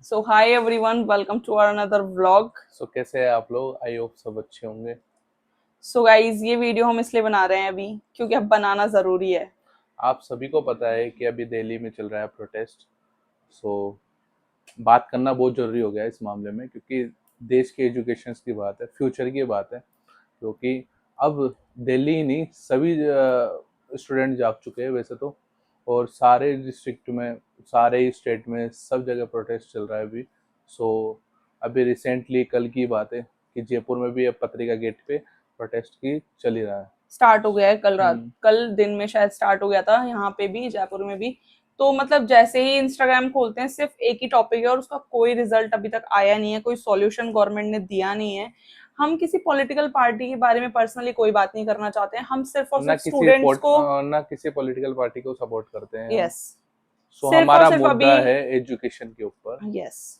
So hi everyone, welcome to our another vlog. कैसे हैं आप लोग? आई होप सब अच्छे होंगे। So guys, ये वीडियो हम इसलिए बना रहे हैं अभी क्योंकि अब बनाना जरूरी है। आप सभी को पता है कि अभी दिल्ली में चल रहा है प्रोटेस्ट। सो बात करना बहुत जरूरी हो गया है इस मामले में, क्योंकि देश के एजुकेशन की बात है, फ्यूचर की बात है। क्योंकि अब दिल्ली ही नहीं, सभी स्टूडेंट जाग चुके हैं वैसे तो, और सारे डिस्ट्रिक्ट में, सारे ही स्टेट में, सब जगह प्रोटेस्ट चल रहा है अभी। सो अभी रिसेंटली कल की बात है कि जयपुर में भी अब पत्रिका गेट पे प्रोटेस्ट की चल ही रहा है। स्टार्ट हो गया है कल रात, हम्म। कल दिन में शायद स्टार्ट हो गया था यहाँ पे भी, जयपुर में भी। तो मतलब जैसे ही इंस्टाग्राम खोलते हैं सिर्फ एक ही टॉपिक है और उसका कोई रिजल्ट अभी तक आया नहीं है, कोई सॉल्यूशन गवर्नमेंट ने दिया नहीं है। हम किसी पॉलिटिकल पार्टी के बारे में पर्सनली कोई बात नहीं करना चाहते हैं, हम सिर्फ और ना सिर्फ किसी स्टूडेंट्स को। ना किसी पॉलिटिकल पार्टी को सपोर्ट करते हैं हम। यस, सो सिर्फ और हमारा सिर्फ अभी। मुद्दा है एजुकेशन के ऊपर। यस,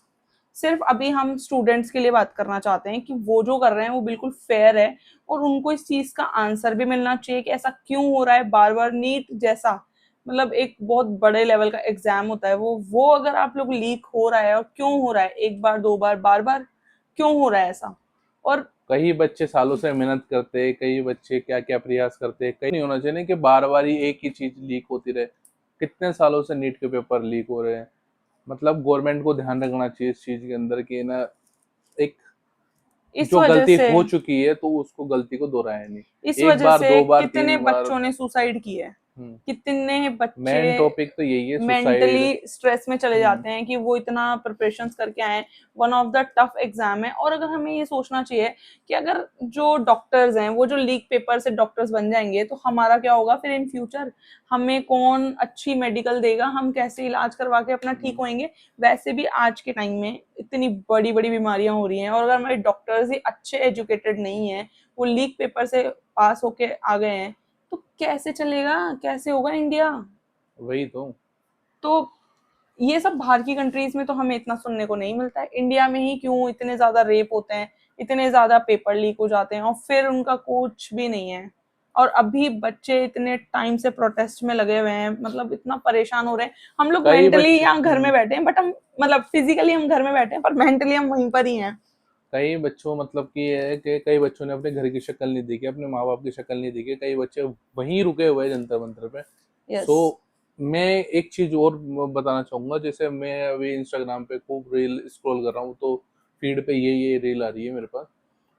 सिर्फ अभी हम स्टूडेंट्स के लिए बात करना चाहते हैं कि वो जो कर रहे हैं वो बिल्कुल फेयर है और उनको इस चीज का आंसर भी मिलना चाहिए कि ऐसा क्यों हो रहा है बार बार। नीट जैसा मतलब एक बहुत बड़े लेवल का एग्जाम होता है, वो अगर आप लोग लीक हो रहा है और क्यों हो रहा है, एक बार दो बार बार बार क्यों हो रहा है ऐसा। और कई बच्चे सालों से मेहनत करते हैं, कई बच्चे क्या क्या प्रयास करते हैं। कई नहीं होना चाहिए कि बार बार ही एक ही चीज लीक होती रहे। कितने सालों से नीट के पेपर लीक हो रहे हैं। मतलब गवर्नमेंट को ध्यान रखना चाहिए इस चीज के अंदर कि ना, एक इस जो वजह गलती से हो चुकी है तो उसको गलती को दोहराया नहीं। इस एक वजह बार, से दो बार, कितने 3 बार। बच्चों ने सुसाइड किए हैं, हम्म। कितने बच्चे मेन टॉपिक तो यही है, सुसाइड। मेंटली स्ट्रेस में चले जाते हैं कि वो इतना प्रिपरेशंस करके आए। One of the tough exam है। और अगर हमें ये सोचना चाहिए कि अगर जो डॉक्टर्स हैं वो जो लीक पेपर से डॉक्टर्स बन जाएंगे तो हमारा क्या होगा फिर इन फ्यूचर। हमें कौन अच्छी मेडिकल देगा, हम कैसे इलाज करवा के अपना ठीक होएंगे। वैसे भी आज के टाइम में इतनी बड़ी बड़ी बीमारियां हो रही हैं और अगर हमारे डॉक्टर्स ही अच्छे एजुकेटेड नहीं है, वो लीक पेपर से पास होके आ गए हैं, तो कैसे चलेगा, कैसे होगा इंडिया। वही तो। तो ये सब बाहर की कंट्रीज में तो हमें इतना सुनने को नहीं मिलता है, इंडिया में ही क्यों इतने ज्यादा रेप होते हैं, इतने ज्यादा पेपर लीक हो जाते हैं और फिर उनका कुछ भी नहीं है। और अभी बच्चे इतने टाइम से प्रोटेस्ट में लगे हुए हैं, मतलब इतना परेशान हो रहे हैं। हम लोग कई मेंटली बच्चे यहाँ घर में बैठे हैं, बट हम मतलब फिजिकली हम घर में बैठे हैं पर मेंटली हम वहीं पर ही हैं। कई बच्चों मतलब कि ये है कि कई बच्चों ने अपने घर की शक्ल नहीं देखी, अपने माँ बाप की शक्ल नहीं देखी। कई बच्चे वहीं रुके हुए हैं जंतर मंतर पे। यस। सो मैं एक चीज और बताना चाहूंगा। जैसे मैं अभी इंस्टाग्राम पे खूब रील स्क्रॉल कर रहा हूँ, तो फीड पे ये रील आ रही है मेरे पास।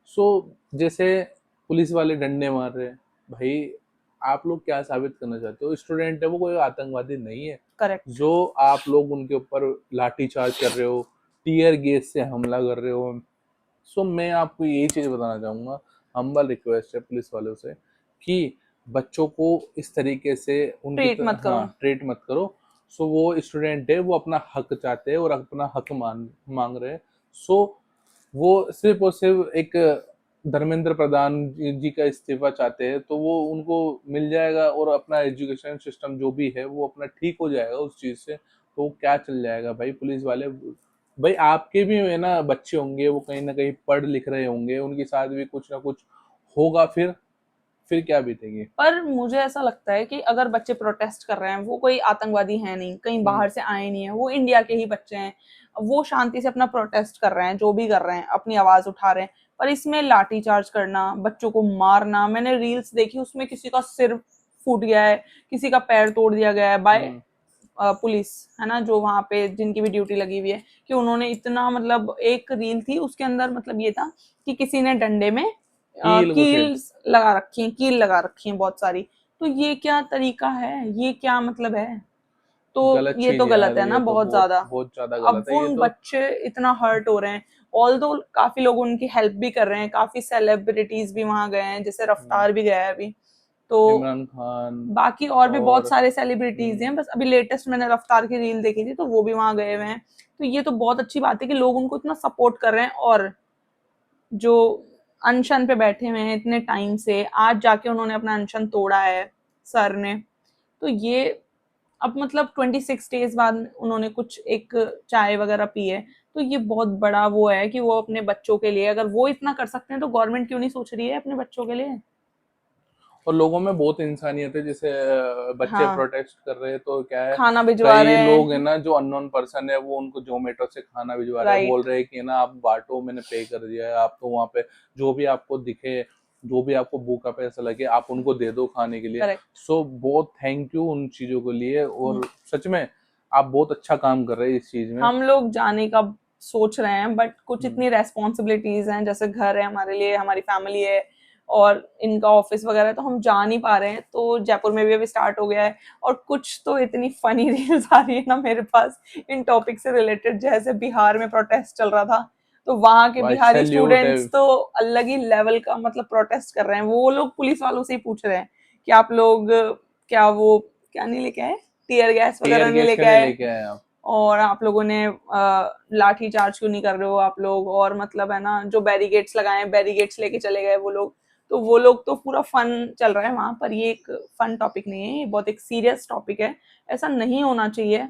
सो जैसे पुलिस वाले डंडे मार रहे हैं। भाई, आप लोग क्या साबित करना चाहते हो? स्टूडेंट है, वो कोई आतंकवादी नहीं है। करेक्ट। जो आप लोग उनके ऊपर लाठी चार्ज कर रहे हो, टीयर गैस से हमला कर रहे हो। सो मैं आपको यही चीज बताना चाहूंगा। हम्बल रिक्वेस्ट है पुलिस वालों से कि बच्चों को इस तरीके से ट्रीट मत हाँ, करो। ट्रीट मत करो। सो वो स्टूडेंट है, वो अपना हक चाहते हैं और अपना हक मांग रहे हैं। सो वो सिर्फ और सिर्फ एक धर्मेंद्र प्रधान जी का इस्तीफा चाहते हैं, तो वो उनको मिल जाएगा और अपना एजुकेशन सिस्टम जो भी है वो अपना ठीक हो जाएगा उस चीज से। तो क्या चल जाएगा भाई? पुलिस वाले, भाई आपके भी है ना बच्चे होंगे, वो कहीं ना कहीं पढ़ लिख रहे होंगे, उनके साथ भी कुछ ना कुछ होगा। फिर क्या बीतेगी? पर मुझे ऐसा लगता है कि अगर बच्चे प्रोटेस्ट कर रहे हैं, वो कोई आतंकवादी है नहीं, कहीं हम्म। बाहर से आए नहीं है, वो इंडिया के ही बच्चे हैं। वो शांति से अपना प्रोटेस्ट कर रहे हैं, जो भी कर रहे हैं अपनी आवाज उठा रहे हैं। पर इसमें लाठी चार्ज करना, बच्चों को मारना, मैंने रील्स देखी उसमें किसी का सिर फूट गया है, किसी का पैर तोड़ दिया गया है बाय हम्म। पुलिस, है ना, जो वहां पे जिनकी भी ड्यूटी लगी हुई है। कि उन्होंने इतना मतलब एक रील थी उसके अंदर मतलब ये था कि किसी ने डंडे में कील घुसेड़। कील लगा रखी है बहुत सारी। तो ये क्या तरीका है, ये क्या मतलब है। तो गलत ये चीज तो है गलत यार, है ना ये तो बहुत बहुत ज्यादा। बहुत ज्यादा अब गलत है वो ये उन तो। बच्चे इतना हर्ट हो रहे हैं, ऑल दो काफी लोग उनकी हेल्प भी कर रहे हैं, काफी सेलिब्रिटीज भी वहां गए हैं, जैसे हम्म, रफ्तार भी गया है अभी। तो इमरान खान। बाकी और भी बहुत और सारे सेलिब्रिटीज हैं, हम्म, बस अभी लेटेस्ट मैंने रफ्तार की रील देखी थी तो वो भी वहां गए हुए हैं। तो ये तो बहुत अच्छी बात है कि लोग उनको इतना सपोर्ट कर रहे हैं। और जो अनशन पे बैठे हुए हैं इतने टाइम से, आज जाके उन्होंने अपना अनशन तोड़ा है सर ने। तो ये अब मतलब 26 डेज बाद उन्होंने कुछ एक चाय वगैरह पी है। तो ये बहुत बड़ा वो है कि वो अपने बच्चों के लिए, अगर वो इतना कर सकते हैं तो गवर्नमेंट क्यों नहीं सोच रही है अपने बच्चों के लिए। और लोगों में बहुत इंसानियत है, जैसे बच्चे हाँ, प्रोटेस्ट कर रहे हैं तो क्या है, खाना भिजवा कई रहे लोग है हैं। ना जो अननोन पर्सन है वो उनको जोमेटो से खाना भिजवा रहे हैं, बोल राइट। रहे हैं कि ना आप बांटो, मैंने पे कर दिया है, आप तो वहाँ पे जो भी आपको दिखे, जो भी आपको भूखा पैसा लगे आप उनको दे दो खाने के लिए। करेक्ट। सो बहुत थैंक यू उन चीजों के लिए, और सच में आप बहुत अच्छा काम कर रहे हैं इस चीज में। हम लोग जाने का सोच रहे हैं, बट कुछ हम्म। इतनी रेस्पॉन्सिबिलिटीज हैं, जैसे घर है हमारे लिए, हमारी फैमिली है, और इनका ऑफिस वगैरह है, तो हम जा नहीं पा रहे हैं। तो जयपुर में भी अभी स्टार्ट हो गया है, और कुछ तो इतनी फनी रील्स आ रही है ना मेरे पास इन टॉपिक से रिलेटेड। जैसे बिहार में प्रोटेस्ट चल रहा था, तो वहां के भाई बिहारी सैल्यूट है। स्टूडेंट्स तो अलग ही लेवल का मतलब प्रोटेस्ट कर रहे हैं। वो लोग पुलिस वालों से ही पूछ रहे हैं कि आप लोग क्या वो क्या नहीं लेके आए, टीयर गैस टीयर वगैरह नहीं गैस लेके क्यों नहीं आए, लेके आए आप? और आप लोगों ने लाठी चार्ज क्यों नहीं कर रहे हो आप लोग, और मतलब है ना जो बैरिगेट्स लगाए बैरिगेट्स लेके चले गए वो लोग। तो वो लोग तो पूरा फन चल रहा है वहां पर। ये एक फन टॉपिक नहीं है, ये बहुत एक सीरियस टॉपिक है, ऐसा नहीं होना चाहिए।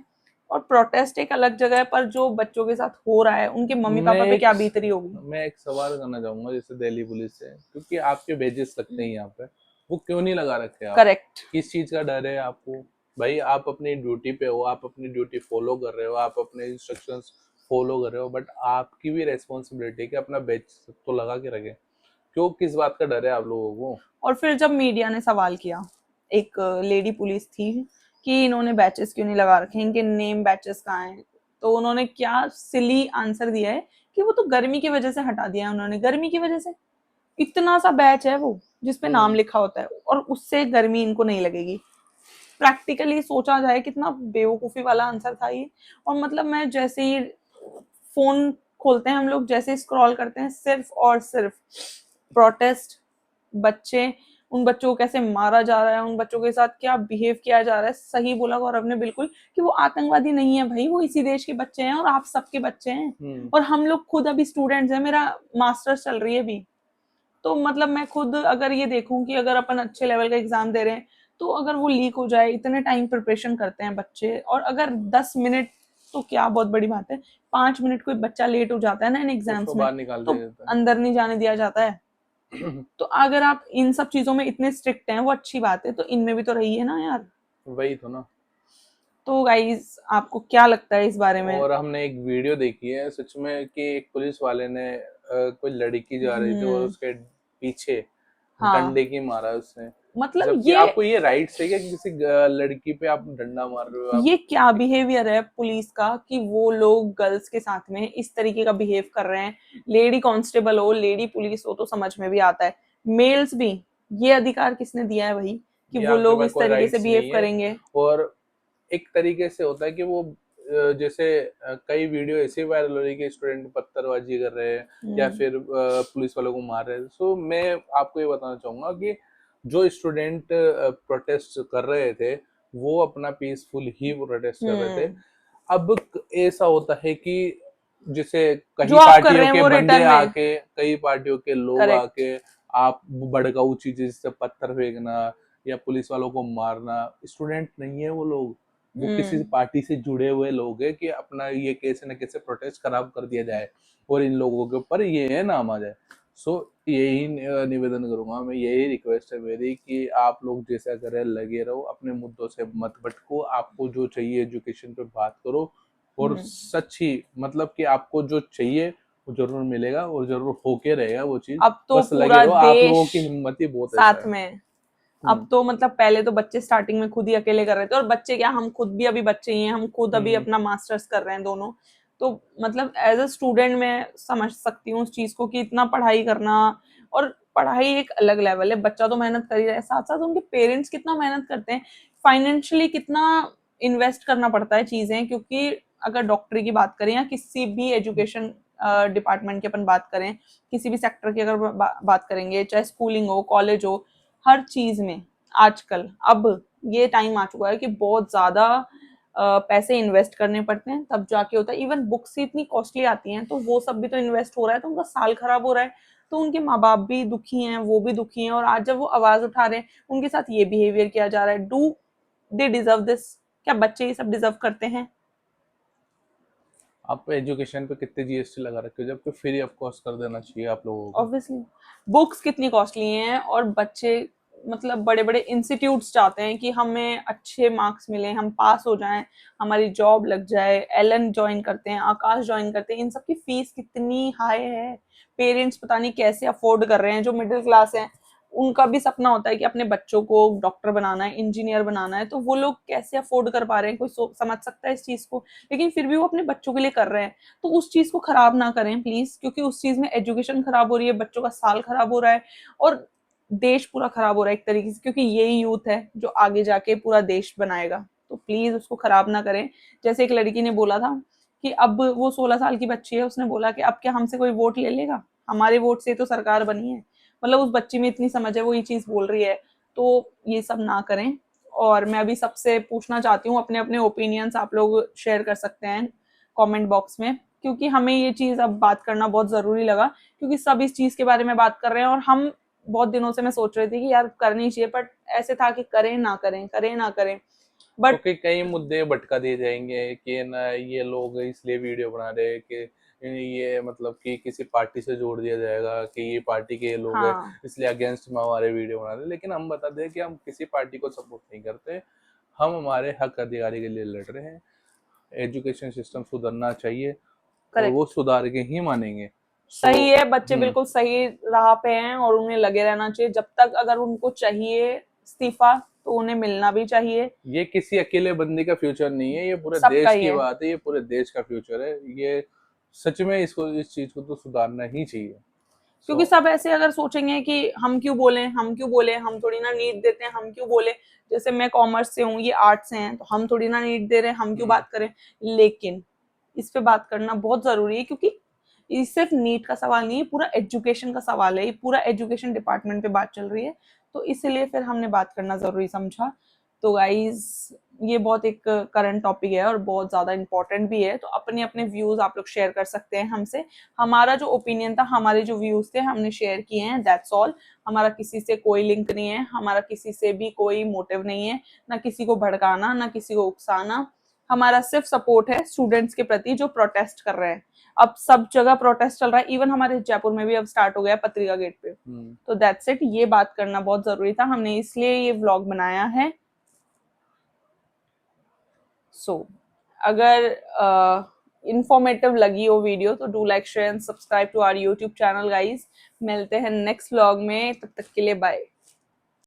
और प्रोटेस्ट एक अलग जगह है, पर जो बच्चों के साथ हो रहा है उनके मम्मी मैं पापा पे एक क्या बीत रही होगी। मैं एक सवाल करना चाहूंगा जैसे दिल्ली पुलिस से, क्योंकि आपके बेजेस लगते हैं यहाँ पे, वो क्यों नहीं लगा रखे आप? करेक्ट। किस चीज का डर है आपको? भाई आप अपनी ड्यूटी पे हो, आप अपनी ड्यूटी फॉलो कर रहे हो, आप अपने इंस्ट्रक्शंस फॉलो कर रहे हो, बट आपकी भी रेस्पॉन्सिबिलिटी है कि अपना बेज तो लगा के रखें। क्यों, किस बात का डर है आप लोगों को? और फिर जब मीडिया ने सवाल किया, एक लेडी पुलिस थी, कि इन्होंने बैचेस क्यों नहीं लगा रखे, इनके नेम बैचेस कहाँ हैं, तो उन्होंने क्या सिली आंसर दिया है कि वो तो गर्मी की वजह से हटा दिया है उन्होंने। गर्मी की वजह से? इतना सा बैच है वो जिसपे नाम हम्म। लिखा होता है, और उससे गर्मी इनको नहीं लगेगी? प्रैक्टिकली सोचा जाए कितना बेवकूफी वाला आंसर था ये। और मतलब मैं जैसे ही फोन खोलते हैं हम लोग, जैसे ही स्क्रॉल करते हैं, सिर्फ और सिर्फ प्रोटेस्ट, बच्चे, उन बच्चों को कैसे मारा जा रहा है, उन बच्चों के साथ क्या बिहेव किया जा रहा है। सही बोला गौरव ने बिल्कुल, कि वो आतंकवादी नहीं है भाई, वो इसी देश के बच्चे हैं और आप सबके बच्चे हैं। हम्म। और हम लोग खुद अभी स्टूडेंट्स हैं, मेरा मास्टर्स चल रही है अभी। तो मतलब मैं खुद अगर ये देखूं कि अगर अपन अच्छे लेवल का एग्जाम दे रहे हैं, तो अगर वो लीक हो जाए, इतने टाइम प्रिपरेशन करते हैं बच्चे, और अगर 10 मिनट तो क्या बहुत बड़ी बात है, 5 मिनट कोई बच्चा लेट हो जाता है ना इन तो एग्जाम्स उसको में, बाहर निकाल तो दिया जाता अंदर नहीं जाने दिया जाता है। है। तो अगर आप इन सब चीजों में इतने स्ट्रिक्ट हैं, वो अच्छी बात है, तो इनमें भी तो रही है ना यार। वही तो ना। तो गाइज आपको क्या लगता है इस बारे में? और हमने एक वीडियो देखी है सच में कि एक पुलिस वाले ने कोई लड़की जा रही थी और हम्म। उसके पीछे हाँ, डंडे की मारा उसने। मतलब जबकि आपको ये राइट है क्या कि किसी लड़की पे आप डंडा मार रहे हो आप? ये क्या बिहेवियर है पुलिस का, कि वो लोग गर्ल्स के साथ में इस तरीके का बिहेव कर रहे हैं। लेडी कांस्टेबल हो, लेडी पुलिस हो, तो समझ में भी आता है, मेल्स भी। ये अधिकार किसने दिया है भाई कि ये वो आपके लोग पास इस कोई तरीके से राइट्स बिहेव नहीं है। करेंगे? और एक तरीके से होता है कि वो जैसे कई वीडियो ऐसे वायरल हो रही है कि स्टूडेंट पत्थरबाजी कर रहे हैं या हम्म। फिर पुलिस वालों को मार रहे हैं। सो मैं आपको ये बताना चाहूंगा कि जो स्टूडेंट प्रोटेस्ट कर रहे थे वो अपना पीसफुल ही प्रोटेस्ट कर रहे थे। हम्म। अब ऐसा होता है कि जैसे जो कई आप कर पार्टियों रहे हैं के वो बंदे रिटर्न में। आके, कई पार्टियों के लोग करेक्ट। आके आप भड़काऊ चीजें जैसे पत्थर फेंकना या पुलिस वालों को मारना, स्टूडेंट नहीं है वो लोग, वो किसी हम्म। पार्टी से जुड़े हुए लोग हैं कि अपना ये कैसे न कैसे प्रोटेस्ट खराब कर दिया जाए और इन लोगों के ऊपर ये है नाम आ जाए। सो यही निवेदन करूंगा मैं, यही रिक्वेस्ट है मेरी कि आप लोग जैसा करें लगे रहो, अपने मुद्दों से मत भटको, आपको जो चाहिए एजुकेशन पे बात करो, और हम्म। सच ही मतलब कि आपको जो चाहिए वो जरूर मिलेगा और जरूर होके रहेगा वो चीज। अब तो बस लगे पूरा रहो, आप देश लोगों की हिम्मत ही बहुत ऐसा साथ है। में है। अब हम्म। तो मतलब पहले तो बच्चे स्टार्टिंग में खुद ही अकेले कर रहे थे, और बच्चे क्या, हम खुद भी अभी बच्चे ही हैं, हम खुद अभी हम्म। अपना मास्टर्स कर रहे हैं दोनों। तो मतलब एज अ स्टूडेंट मैं समझ सकती हूँ उस चीज को, कि इतना पढ़ाई करना, और पढ़ाई एक अलग लेवल है, बच्चा तो मेहनत कर ही रहा है, साथ साथ उनके पेरेंट्स कितना मेहनत करते हैं, फाइनेंशियली कितना इन्वेस्ट करना पड़ता है चीजें। क्योंकि अगर डॉक्टरी की बात करें या किसी भी एजुकेशन डिपार्टमेंट की अपन बात करें, किसी भी सेक्टर की अगर बात करेंगे, चाहे स्कूलिंग हो, कॉलेज हो, हर चीज में आजकल अब ये टाइम आ चुका है कि बहुत ज्यादा पैसे इन्वेस्ट करने पड़ते हैं, तब जाके होता है। इवन बुक्स ही इतनी कॉस्टली आती हैं, तो वो सब भी तो इन्वेस्ट हो रहा है, तो उनका साल खराब हो रहा है। तो उनके माँ बाप भी दुखी हैं, वो भी दुखी हैं, और आज जब वो आवाज उठा रहे हैं, उनके साथ ये बिहेवियर किया जा रहा है। Do they deserve this? क्या बच्चे ये सब डिजर्व करते हैं? आप एजुकेशन पे कितने जीएसटी लगा रखे हो, जबकि फ्री ऑफ कॉस्ट कर देना चाहिए आप लोगों को। ऑब्वियसली बुक्स कितनी कॉस्टली हैं, और बच्चे मतलब बड़े बड़े इंस्टीट्यूट्स चाहते हैं कि हमें अच्छे मार्क्स मिले, हम पास हो जाएं, हमारी जॉब लग जाए। एलन ज्वाइन करते हैं, आकाश ज्वाइन करते हैं, इन सब की फीस कितनी हाई है। पेरेंट्स पता नहीं कैसे अफोर्ड कर रहे हैं। जो मिडिल क्लास है उनका भी सपना होता है कि अपने बच्चों को डॉक्टर बनाना है, इंजीनियर बनाना है, तो वो लोग कैसे अफोर्ड कर पा रहे हैं, कोई समझ सकता है इस चीज को। लेकिन फिर भी वो अपने बच्चों के लिए कर रहे हैं। तो उस चीज को खराब ना करें प्लीज, क्योंकि उस चीज में एजुकेशन खराब हो रही है, बच्चों का साल खराब हो रहा है और देश पूरा खराब हो रहा है एक तरीके से, क्योंकि यही यूथ है जो आगे जाके पूरा देश बनाएगा। तो प्लीज उसको खराब ना करें। जैसे एक लड़की ने बोला था कि अब वो 16 साल की बच्ची है, उसने बोला कि अब क्या हमसे कोई वोट ले लेगा, हमारे वोट से तो सरकार बनी है। मतलब उस बच्ची में इतनी समझ है, वो ये चीज बोल रही है। तो ये सब ना करें। और मैं अभी सबसे पूछना चाहती हूँ, अपने अपने ओपिनियंस आप लोग शेयर कर सकते हैं कमेंट बॉक्स में, क्योंकि हमें ये चीज अब बात करना बहुत जरूरी लगा, क्योंकि सब इस चीज के बारे में बात कर रहे हैं। और हम बहुत दिनों से मैं सोच रही थी कि यार करनी चाहिए, बट ऐसे था कि करें ना करें, करें ना करें। बट क्योंकि कई मुद्दे भटका दिए जाएंगे कि ना ये लोग इसलिए वीडियो बना रहे हैं कि ये मतलब कि किसी पार्टी से जोड़ दिया जाएगा कि ये पार्टी के लोग हैं, हाँ, इसलिए अगेंस्ट में हमारे वीडियो बना रहे हैं। लेकिन हम बता दें कि हम किसी पार्टी को सपोर्ट नहीं करते, हम हमारे हक अधिकारी के लिए लड़ रहे हैं। एजुकेशन सिस्टम सुधरना चाहिए और वो करेक्ट, सुधार के ही मानेंगे। सो सही है। बच्चे बिल्कुल सही राह पे हैं और उन्हें लगे रहना चाहिए। जब तक अगर उनको चाहिए इस्तीफा तो उन्हें मिलना भी चाहिए। ये किसी अकेले बंदे का फ्यूचर नहीं है, ये पूरे सबका देश ही की है, बात है, ये पूरे देश का फ्यूचर है। ये सच में इसको, इस चीज को तो सुधारना ही चाहिए। क्योंकि सो सब ऐसे अगर सोचेंगे कि हम क्यों बोले, हम क्यों बोले, हम थोड़ी ना नीट देते हैं, हम क्यों बोले। जैसे मैं कॉमर्स से हूँ, ये आर्ट्स से हैं, तो हम थोड़ी ना नीट दे रहे हैं, हम क्यों बात करें। लेकिन इस पे बात करना बहुत जरूरी है, क्योंकि ये सिर्फ नीट का सवाल नहीं है, पूरा एजुकेशन का सवाल है, ये पूरा एजुकेशन डिपार्टमेंट पे बात चल रही है। तो इसलिए फिर हमने बात करना जरूरी समझा। तो गाइज ये बहुत एक करंट टॉपिक है और बहुत ज्यादा इंपॉर्टेंट भी है। तो अपने अपने व्यूज आप लोग शेयर कर सकते हैं हमसे। हमारा जो ओपिनियन था, हमारे जो व्यूज थे, हमने शेयर किए हैं, दैट्स ऑल। हमारा किसी से कोई लिंक नहीं है, हमारा किसी से भी कोई मोटिव नहीं है, ना किसी को भड़काना, ना किसी को उकसाना। हमारा सिर्फ सपोर्ट है स्टूडेंट्स के प्रति जो प्रोटेस्ट कर रहे हैं। अब सब जगह प्रोटेस्ट चल रहा है, इवन हमारे जयपुर में भी अब स्टार्ट हो गया है पत्रिका गेट पे। तो दैट्स इट, ये बात करना बहुत जरूरी था, हमने इसलिए ये व्लॉग बनाया है। सो अगर इंफॉर्मेटिव लगी हो वीडियो तो do like share and subscribe to our YouTube channel guys. मिलते हैं नेक्स्ट व्लॉग में, तब तक के लिए बाय।